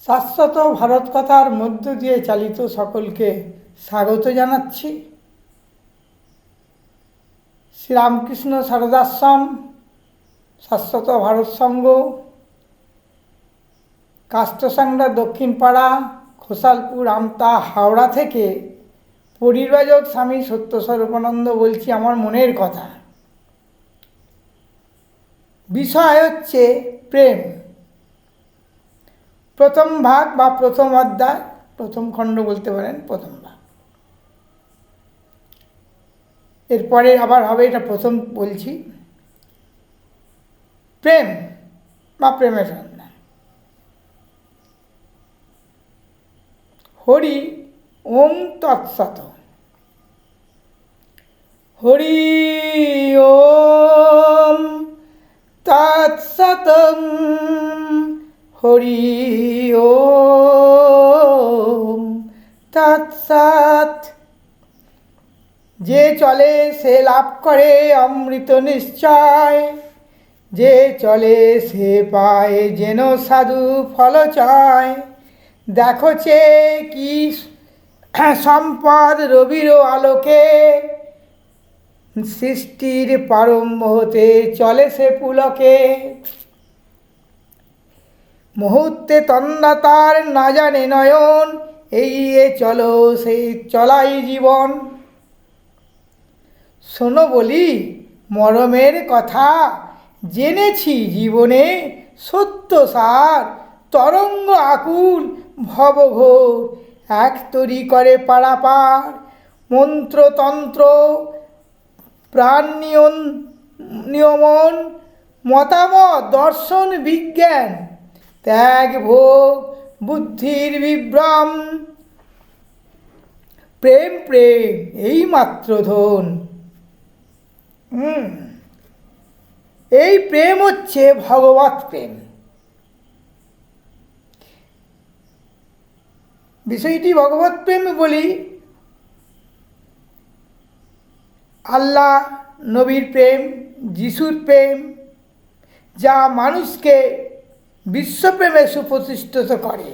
শাশ্বত ভারত কথার মধ্য দিয়ে চালিত সকলকে স্বাগত জানাচ্ছি। শ্রীরামকৃষ্ণ সারদাশ্রম, শাশ্বত ভারত সংঘ, কাষ্টসাংড়া দক্ষিণ পাড়া, খোসালপুর, আমতা, হাওড়া থেকে পরিব্রাজক স্বামী সত্যস্বরূপানন্দ বলছি আমার মনের কথা। বিষয় হচ্ছে প্রেম। প্রথম ভাগ বা প্রথম অধ্যায়, প্রথম খণ্ড বলতে পারেন, প্রথম ভাগ। এরপরে আবার হবে, এটা প্রথম বলছি। প্রেম বা প্রেমের সন্ধান। হরি ওম তৎসৎ। হরি ওম তৎসৎ। হরি ওম তৎসৎ। যে চলে সে লাভ করে অমৃত নিশ্চয়, যে চলে সে পায় যেন সাধু ফল চায়। দেখো চে কি সম্পদ রবির আলোকে, সৃষ্টির প্রারম্ভ হতে চলে সে পুলকে। মুহূর্তে তন্দ্রাতার না জানে নয়ন, এই চলো সেই চলাই জীবন। শোনো বলি মরমের কথা, জেনেছি জীবনে সত্য সার। তরঙ্গ আকুল ভবঘোর, এক তরি করে পারাপার। মন্ত্রতন্ত্র প্রাণ নিয়মন, মতামত দর্শন বিজ্ঞান। ত্যাগ ভোগ বুদ্ধির বিভ্রম, প্রেম প্রেম এই মাত্র ধন। এই প্রেম হচ্ছে ভগবৎ প্রেম। বিষয়টি ভগবৎ প্রেম বলি, আল্লাহ নবীর প্রেম, যিশুর প্রেম, যা মানুষকে বিশ্বপ্রেমে সুপ্রতিষ্ঠিত করে।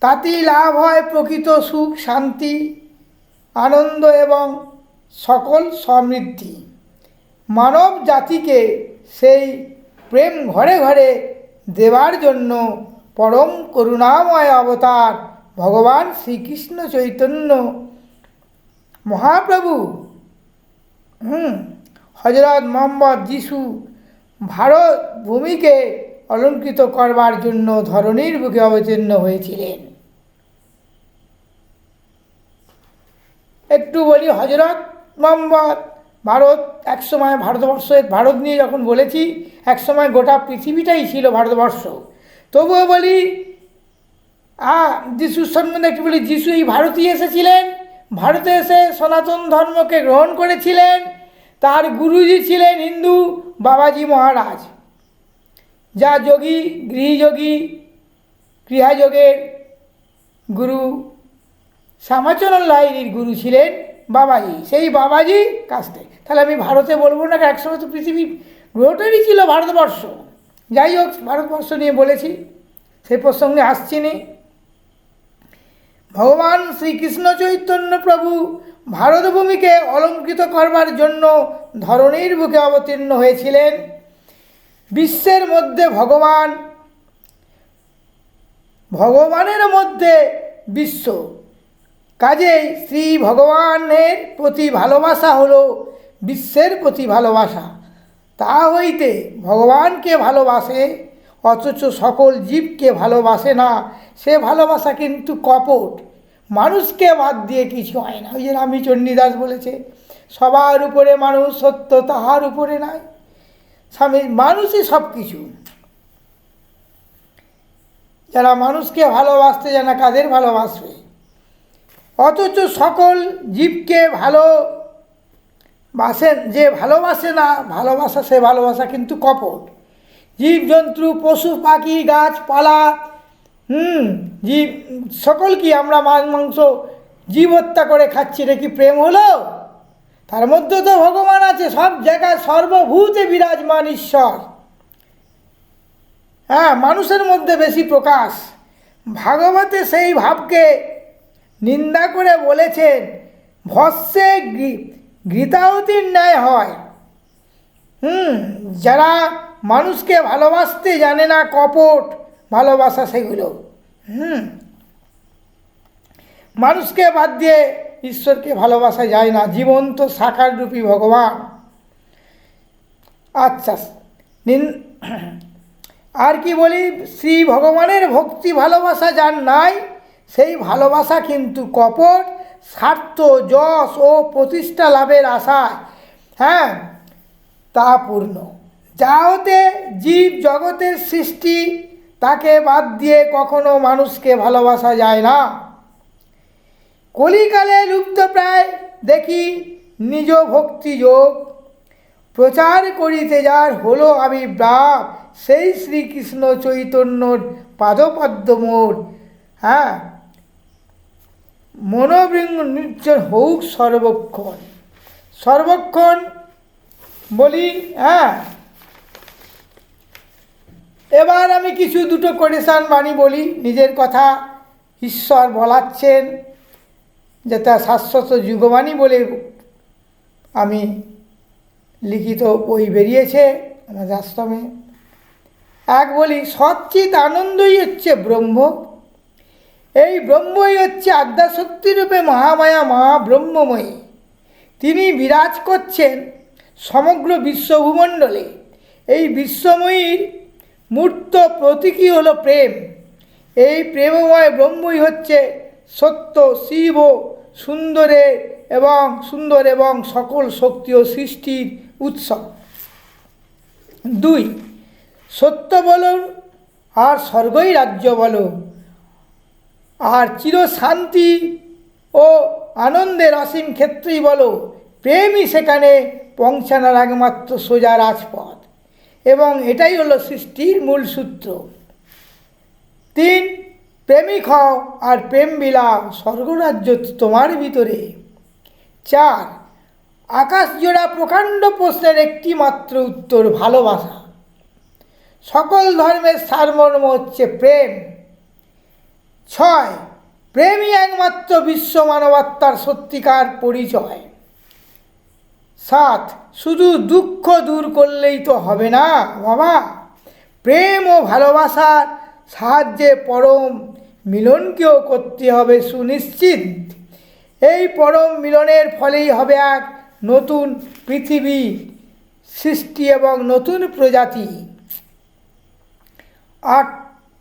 তাতেই লাভ হয় প্রকৃত সুখ, শান্তি, আনন্দ এবং সকল সমৃদ্ধি। মানব জাতিকে সেই প্রেম ঘরে ঘরে দেবার জন্য পরম করুণাময় অবতার ভগবান শ্রীকৃষ্ণ চৈতন্য মহাপ্রভু হযরত মুহাম্মদ যিশু ভারত ভূমিকে অলঙ্কৃত করবার জন্য ধরণীর বুকে অবতীর্ণ হয়েছিলেন। একটু বলি, হযরত মুহাম্মদ ভারত একসময় ভারতবর্ষের, ভারত নিয়ে যখন বলেছি, একসময় গোটা পৃথিবীটাই ছিল ভারতবর্ষ। তবুও বলি যিশুর সম্বন্ধে একটু বলি। যিশু এই ভারতীয় এসেছিলেন, ভারতে এসে সনাতন ধর্মকে গ্রহণ করেছিলেন। তার গুরুজি ছিলেন হিন্দু বাবাজি মহারাজ, যা যোগী, গৃহযোগী, ক্রিয়াযোগের গুরু শ্যামাচরণ লাহিড়ীর গুরু ছিলেন বাবাজি। সেই বাবাজি কাছতে, তাহলে আমি ভারতে বলবো না, একসময় তো পৃথিবী গ্রহটারই ছিল ভারতবর্ষ। যাই হোক, ভারতবর্ষ নিয়ে বলেছি, সেই প্রসঙ্গে আসছি নি। ভগবান শ্রীকৃষ্ণ চৈতন্য প্রভু ভারতভূমিকে অলঙ্কৃত করবার জন্য ধরণীর বুকে অবতীর্ণ হয়েছিলেন। বিশ্বের মধ্যে ভগবান, ভগবানের মধ্যে বিশ্ব, কাজেই শ্রী ভগবানের প্রতি ভালোবাসা হলো বিশ্বের প্রতি ভালোবাসা। তা হইতে ভগবানকে ভালোবাসে অথচ সকল জীবকে ভালোবাসে না, সে ভালোবাসা কিন্তু কপট। মানুষকে বাদ দিয়ে কিছু হয় না। ওই যে রামচন্দ্রদাস বলেছে, সবার উপরে মানুষ, সত্য তাহার উপরে নাই। স্বামী মানুষই সব কিছু। যারা মানুষকে ভালোবাসতে জানে, কাদের ভালোবাসবে? অথচ সকল জীবকে ভালোবাসেন, যে ভালোবাসে না ভালোবাসা, সে ভালোবাসা কিন্তু কপট। জীবজন্তু, পশু পাখি, গাছপালা, জীব সকল কি আমরা মাছ মাংস জীব হত্যা করে খাচ্ছি, এটা কি প্রেম হলো? তার মধ্যে তো ভগবান আছে, সব জায়গায় সর্বভূতে বিরাজমান ঈশ্বর। হ্যাঁ, মানুষের মধ্যে বেশি প্রকাশ, ভাগবতে সেই ভাবকে নিন্দা করে বলেছেন ভস্যে ঘৃতাহুতির ন্যায় হয়। যারা মানুষকে ভালোবাসতে জানে না, কপট ভালোবাসা সেগুলো। মানুষকে বাদ দিয়ে ঈশ্বরকে ভালোবাসা যায় না, জীবন্ত সাকাররূপী ভগবান। আচ্ছা, আর কি বলি, শ্রী ভগবানের ভক্তি ভালোবাসা যার নাই, সেই ভালোবাসা কিন্তু কপট, স্বার্থ, যশ ও প্রতিষ্ঠা লাভের আশায় তা পূর্ণ। যা হতে জীব জগতের সৃষ্টি, তাকে বাদ দিয়ে কখনো মানুষকে ভালোবাসা যায় না। কলিকালে লুপ্তপ্রায় দেখি নিজ ভক্তিযোগ, প্রচার করিতে যার হলো আবির্ভাব, সেই শ্রীকৃষ্ণ চৈতন্যর পাদপদ্ম মোর মনোবৃঙ্গ নির্জন হউক সর্বক্ষণ। সর্বক্ষণ বলি। এবার আমি কিছু দুটো কোটেশন বাণী বলি, নিজের কথা ঈশ্বর বলাচ্ছেন, যেটা শাশ্বত যুগবাণী বলে আমি লিখিত বই বেরিয়েছে আমাদের আশ্রমে। এক বলি, সচ্চিৎ আনন্দই হচ্ছে ব্রহ্ম। এই ব্রহ্মই হচ্ছে আদ্যাশক্তিরূপে মহামায়া, মহাব্রহ্মময়ী। তিনি বিরাজ করছেন সমগ্র বিশ্বভূমণ্ডলে। এই বিশ্বময়ীর মূর্ত প্রতীকই হলো প্রেম। এই প্রেমময় ব্রহ্মই হচ্ছে সত্য, শিব, সুন্দর এবং সকল শক্তি ও সৃষ্টির উৎস। 2, সত্য বলুন আর স্বর্গই রাজ্য বলো, আর চিরশান্তি ও আনন্দের অসীম ক্ষেত্রেই বলো, প্রেমই সেখানে পৌঁছানোর একমাত্র সোজা রাজপথ, এবং এটাই হলো সৃষ্টির মূল সূত্র। 3, প্রেমিক হও আর প্রেম বিলাও, স্বর্গরাজ্য তোমার ভিতরে। 4, আকাশ জোড়া প্রকাণ্ড প্রশ্নের একটি মাত্র উত্তর, ভালোবাসা। সকল ধর্মের সারমর্ম হচ্ছে প্রেম। 6, প্রেমই একমাত্র বিশ্ব মানবাত্মার সত্যিকার পরিচয়। 7, শুধু দুঃখ দূর করলেই তো হবে না বাবা, প্রেম ও ভালোবাসার সাহায্যে পরম মিলনকেও করতে হবে সুনিশ্চিত। এই পরম মিলনের ফলেই হবে এক নতুন পৃথিবী সৃষ্টি এবং নতুন প্রজাতি। 8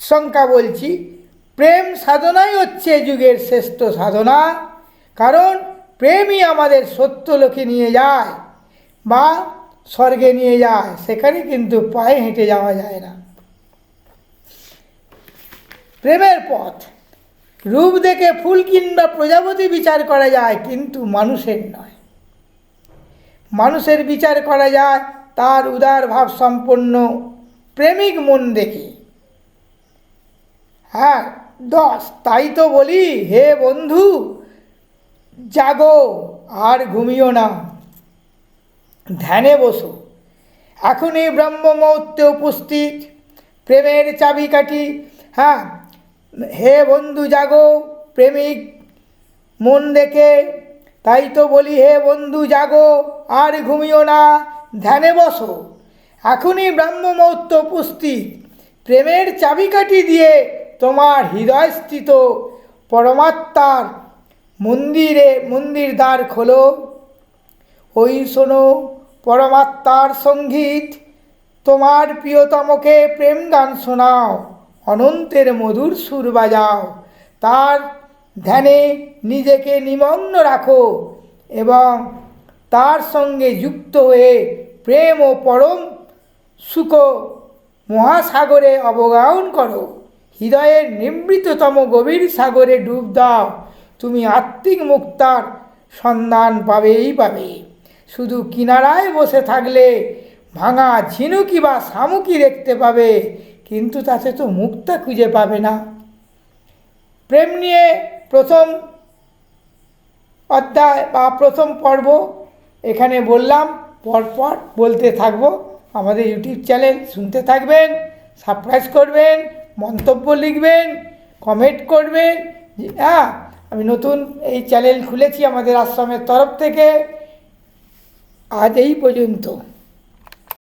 সংখ্যা বলছি, প্রেম সাধনাই হচ্ছে যুগের শ্রেষ্ঠ সাধনা, কারণ প্রেমই আমাদের সত্যলোকে নিয়ে যায় বা স্বর্গে নিয়ে যায়, সেখানে কিন্তু পায়ে হেঁটে যাওয়া যায় না। প্রেমের পথ, রূপ দেখে ফুল কিংবা প্রজাপতি বিচার করা যায়, কিন্তু মানুষের নয়। মানুষের বিচার করা যায় তার উদার ভাব সম্পন্ন প্রেমিক মন দেখে। 10, তাই তো বলি হে বন্ধু, জাগো আর ঘুমিও না, ধ্যানে বসো, এখনই ব্রহ্ম মুহূর্তে উপস্থিত, প্রেমের চাবিকাঠি। হে বন্ধু জাগো, প্রেমিক মন দেখে, তাই তো বলি হে বন্ধু জাগো আর ঘুমিও না, ধ্যানে বসো, এখনই ব্রহ্ম মুহূর্ত উপস্থিত, প্রেমের চাবিকাঠি দিয়ে তোমার হৃদয়স্থিত পরমাত্মার মন্দির দ্বার খোলো। ওই শোনো পরমাত্মার সঙ্গীত, তোমার প্রিয়তমকে প্রেম গান শোনাও, অনন্তের মধুর সুর বাজাও, তার ধ্যানে নিজেকে নিমগ্ন রাখো এবং তার সঙ্গে যুক্ত হয়ে প্রেম ও পরম সুখ মহাসাগরে অবগাহন করো। হৃদয়ের নিবৃততম গভীর সাগরে ডুব দাও, তুমি আত্মিক মুক্তার সন্ধান পাবেই পাবে। শুধু কিনারায় বসে থাকলে ভাঙা ঝিনুকি বা শামুকি দেখতে পাবে, কিন্তু তাতে তো মুক্তা খুঁজে পাবে না। প্রেম নিয়ে প্রথম অধ্যায় বা প্রথম পর্ব এখানে বললাম, পরপর বলতে থাকবো। আমাদের ইউটিউব চ্যানেল শুনতে থাকবেন, সাবস্ক্রাইব করবেন, মন্তব্য লিখবেন, কমেন্ট করবেন। হ্যাঁ, আমি নতুন এই চ্যানেল খুলেছি আমাদের আশ্রমের তরফ থেকে। আজ এই পর্যন্ত।